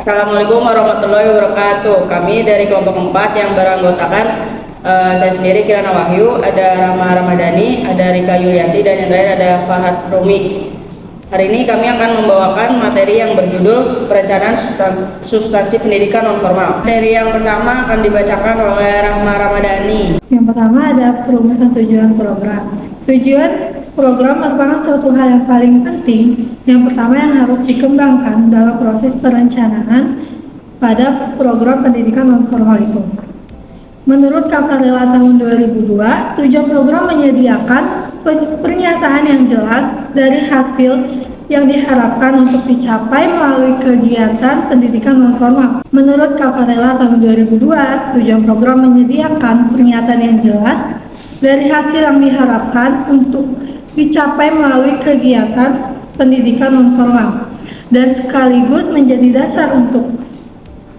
Assalamualaikum warahmatullahi wabarakatuh. Kami dari kelompok 4 yang beranggotakan saya sendiri Kirana Wahyu, ada Rama Ramadhani, ada Rika Yulianti, dan yang terakhir ada Fahad Rumi. Hari ini kami akan membawakan materi yang berjudul Perencanaan Substansi Pendidikan Non-Formal. Materi yang pertama akan dibacakan oleh Rahma Ramadhani. Yang pertama ada perumusan tujuan program. Tujuan program merupakan suatu hal yang paling penting. Yang pertama yang harus dikembangkan dalam proses perencanaan pada program pendidikan non-formal itu. Menurut Kafarela tahun 2002, tujuan program menyediakan pernyataan yang jelas dari hasil yang diharapkan untuk dicapai melalui kegiatan pendidikan non-formal. Menurut Kafarela tahun 2002, tujuan program menyediakan pernyataan yang jelas dari hasil yang diharapkan untuk dicapai melalui kegiatan pendidikan non-formal dan sekaligus menjadi dasar untuk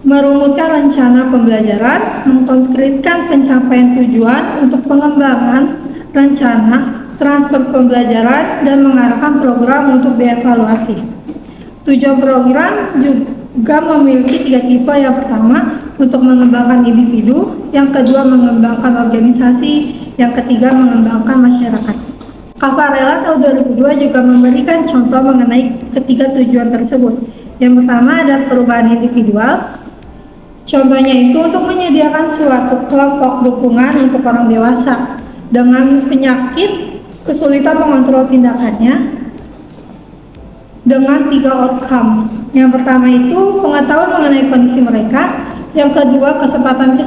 merumuskan rencana pembelajaran, mengkonkretkan pencapaian tujuan untuk pengembangan rencana transfer pembelajaran, dan mengarahkan program untuk dievaluasi. Tujuan program juga memiliki 3 tipe. Yang pertama, untuk mengembangkan individu, yang kedua mengembangkan organisasi, yang ketiga mengembangkan masyarakat. Kafarela tahun 2002 juga memberikan contoh mengenai ketiga tujuan tersebut. Yang pertama ada perubahan individual. Contohnya itu untuk menyediakan suatu kelompok dukungan untuk orang dewasa dengan penyakit, kesulitan mengontrol tindakannya dengan 3 outcome. Yang pertama itu pengetahuan mengenai kondisi mereka. Yang kedua kesempatan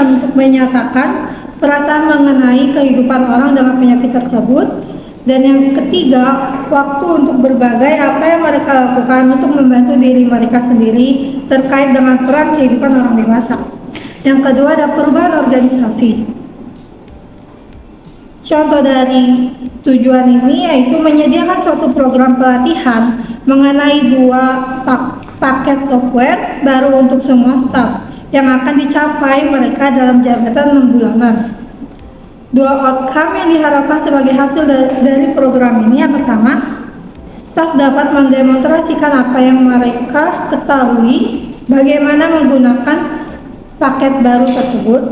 untuk menyatakan perasaan mengenai kehidupan orang dengan penyakit tersebut. Dan yang ketiga, waktu untuk berbagai apa yang mereka lakukan untuk membantu diri mereka sendiri terkait dengan peran kehidupan orang dewasa. Yang kedua ada perubahan organisasi. Contoh dari tujuan ini yaitu menyediakan suatu program pelatihan mengenai 2 paket software baru untuk semua staf yang akan dicapai mereka dalam jabatan 6 bulanan. 2 outcome yang diharapkan sebagai hasil dari program ini. Yang pertama, staf dapat mendemonstrasikan apa yang mereka ketahui, bagaimana menggunakan paket baru tersebut.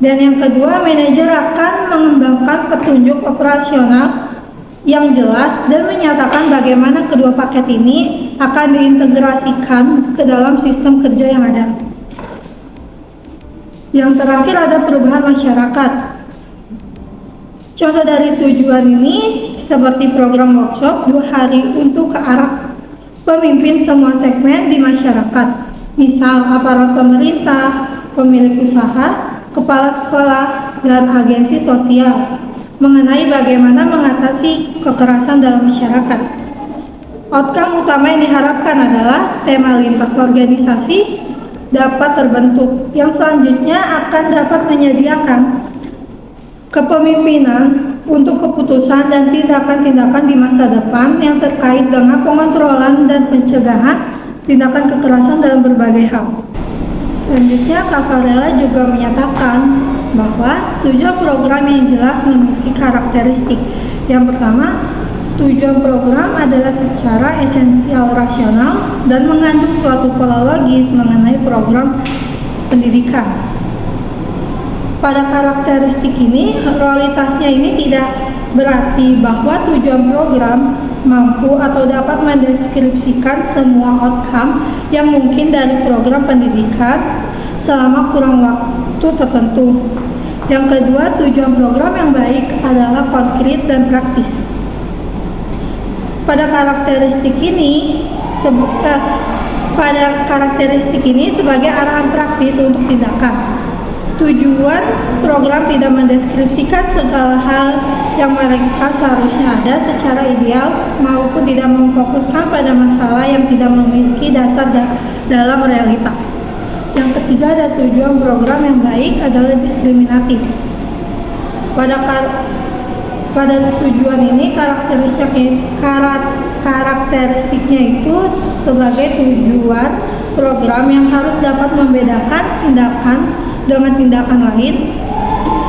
Dan yang kedua, manajer akan mengembangkan petunjuk operasional yang jelas dan menyatakan bagaimana kedua paket ini akan diintegrasikan ke dalam sistem kerja yang ada. Yang terakhir ada perubahan masyarakat. Contoh dari tujuan ini seperti program workshop 2 hari untuk ke arah pemimpin semua segmen di masyarakat, misal aparat pemerintah, pemilik usaha, kepala sekolah, dan agensi sosial mengenai bagaimana mengatasi kekerasan dalam masyarakat. Outcome utama yang diharapkan adalah tema lintas organisasi dapat terbentuk, yang selanjutnya akan dapat menyediakan kepemimpinan untuk keputusan dan tindakan-tindakan di masa depan yang terkait dengan pengontrolan dan pencegahan tindakan kekerasan dalam berbagai hal. Selanjutnya, Kafarela juga menyatakan bahwa tujuan program yang jelas memiliki karakteristik. Yang pertama, tujuan program adalah secara esensial rasional dan mengandung suatu pola logis mengenai program pendidikan. Pada karakteristik ini, realitasnya ini tidak berarti bahwa tujuan program mampu atau dapat mendeskripsikan semua outcome yang mungkin dari program pendidikan selama kurang waktu tertentu. Yang kedua, tujuan program yang baik adalah konkret dan praktis. Pada karakteristik ini sebagai arahan praktis untuk tindakan. Tujuan program tidak mendeskripsikan segala hal yang mereka seharusnya ada secara ideal maupun tidak memfokuskan pada masalah yang tidak memiliki dasar dalam realita. Yang ketiga ada tujuan program yang baik adalah diskriminatif. Pada tujuan ini karakteristiknya itu sebagai tujuan program yang harus dapat membedakan tindakan dengan tindakan lain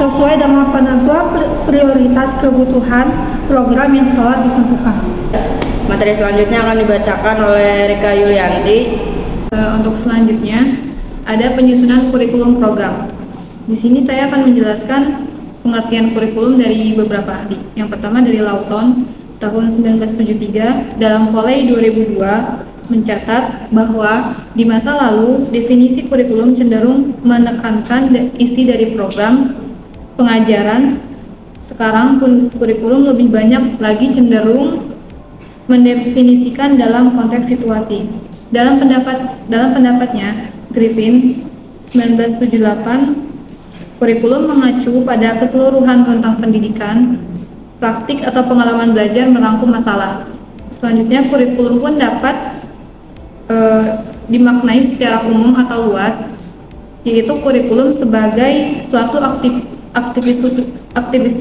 sesuai dengan penentuan prioritas kebutuhan program yang telah ditentukan. Materi selanjutnya akan dibacakan oleh Rika Yulianti. Untuk selanjutnya ada penyusunan kurikulum program. Di sini saya akan menjelaskan pengertian kurikulum dari beberapa ahli. Yang pertama dari Lawton tahun 1973 dalam Foley 2002 mencatat bahwa di masa lalu definisi kurikulum cenderung menekankan isi dari program pengajaran. Sekarang kurikulum lebih banyak lagi cenderung mendefinisikan dalam konteks situasi. Dalam pendapatnya Griffin 1978, kurikulum mengacu pada keseluruhan rentang pendidikan, praktik atau pengalaman belajar merangkum masalah. Selanjutnya kurikulum pun dapat dimaknai secara umum atau luas, yaitu kurikulum sebagai suatu aktivis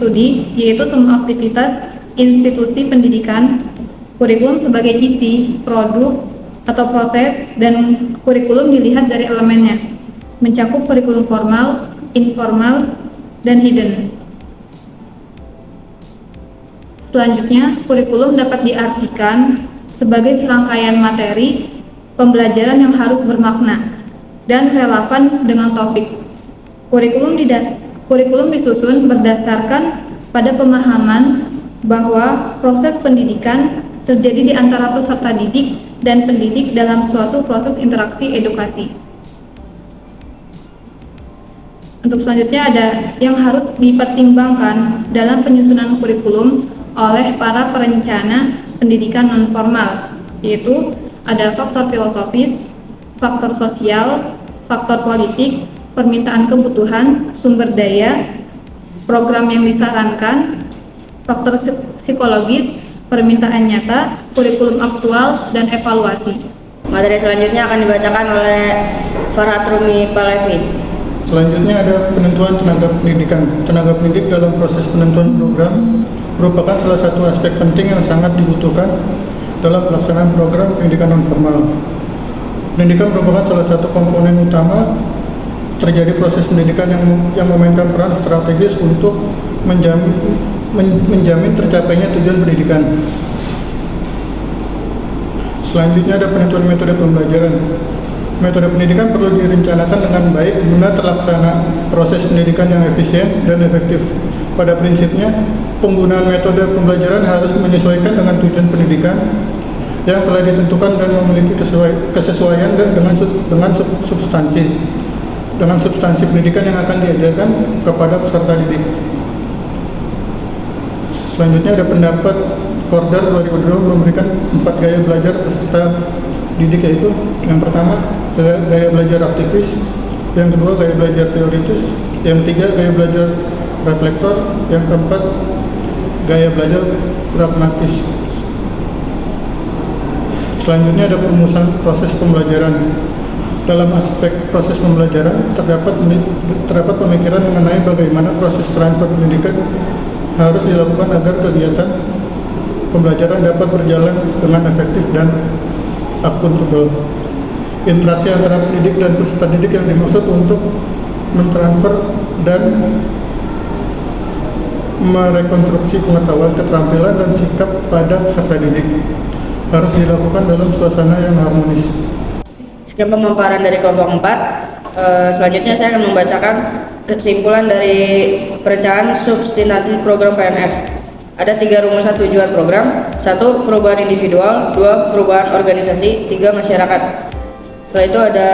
studi, yaitu semua aktivitas institusi pendidikan. Kurikulum sebagai isi, produk, atau proses, dan kurikulum dilihat dari elemennya, mencakup kurikulum formal, informal, dan hidden. Selanjutnya, kurikulum dapat diartikan sebagai serangkaian materi pembelajaran yang harus bermakna dan relevan dengan topik. Kurikulum disusun berdasarkan pada pemahaman bahwa proses pendidikan terjadi di antara peserta didik dan pendidik dalam suatu proses interaksi edukasi. Untuk selanjutnya ada yang harus dipertimbangkan dalam penyusunan kurikulum oleh para perencana pendidikan nonformal, yaitu ada faktor filosofis, faktor sosial, faktor politik, permintaan kebutuhan, sumber daya, program yang disarankan, faktor psikologis, permintaan nyata, kurikulum aktual, dan evaluasi. Materi selanjutnya akan dibacakan oleh Farhat Rumi Palevi. Selanjutnya ada penentuan tenaga pendidikan. Tenaga pendidik dalam proses penentuan program merupakan salah satu aspek penting yang sangat dibutuhkan dalam pelaksanaan program pendidikan nonformal. Pendidikan merupakan salah satu komponen utama terjadi proses pendidikan yang memainkan peran strategis untuk menjamin tercapainya tujuan pendidikan. Selanjutnya ada penentuan metode pembelajaran. Metode pendidikan perlu direncanakan dengan baik guna terlaksana proses pendidikan yang efisien dan efektif. Pada prinsipnya, penggunaan metode pembelajaran harus menyesuaikan dengan tujuan pendidikan yang telah ditentukan dan memiliki kesesuaian dengan substansi pendidikan yang akan diajarkan kepada peserta didik. Selanjutnya ada pendapat Kordar 2002 memberikan 4 gaya belajar peserta didik, yaitu yang pertama gaya belajar aktivis, yang kedua gaya belajar teoritis, yang ketiga gaya belajar reflektor, yang keempat gaya belajar pragmatis. Selanjutnya ada perumusan proses pembelajaran. Dalam aspek proses pembelajaran terdapat pemikiran mengenai bagaimana proses transfer pendidikan harus dilakukan agar kegiatan pembelajaran dapat berjalan dengan efektif dan akuntabel. Interaksi antara pendidik dan peserta didik yang dimaksud untuk mentransfer dan merekonstruksi pengetahuan, keterampilan, dan sikap pada peserta didik harus dilakukan dalam suasana yang harmonis. Sekian pemaparan dari kelompok 4. Selanjutnya saya akan membacakan kesimpulan dari perencanaan substantif program PNF. Ada 3 rumusan tujuan program: 1. Perubahan individual, 2. Perubahan organisasi, 3. Masyarakat. Setelah itu ada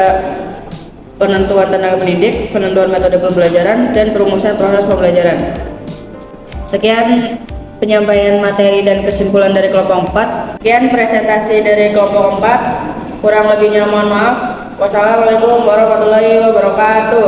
penentuan tenaga pendidik, penentuan metode pembelajaran, dan perumusan proses pembelajaran. Sekian penyampaian materi dan kesimpulan dari kelompok 4. Sekian presentasi dari kelompok 4. Kurang lebihnya mohon maaf. Wassalamualaikum warahmatullahi wabarakatuh.